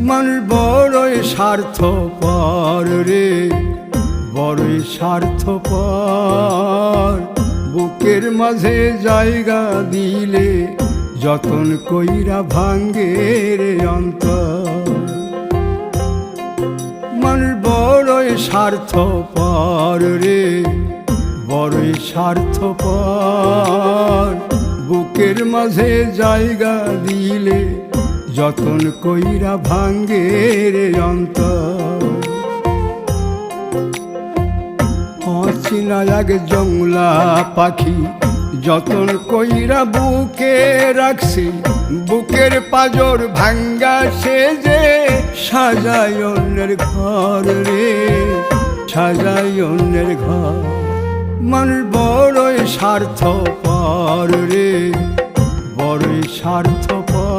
মানুষ বড়ই স্বার্থপর রে, বড়ই স্বার্থপর। বুকের মাঝে জায়গা দিলে যতন কইরা ভাঙ্গে রে অন্তর। মানুষ বড়ই স্বার্থপর রে, বড়ই স্বার্থপর। বুকের মাঝে জায়গা দিলে যতন কইরা ভাঙ্গে রে অন্তর। অচিনা এক জংলা পাখি যতন কইরা বুকে রাখছি, বুকের পাজর ভাঙ্গা সে যে সাজায় অন্যের ঘর রে, সাজায় অন্যের ঘর। মানুষ বড়ই স্বার্থপর রে, বড়ই স্বার্থপর।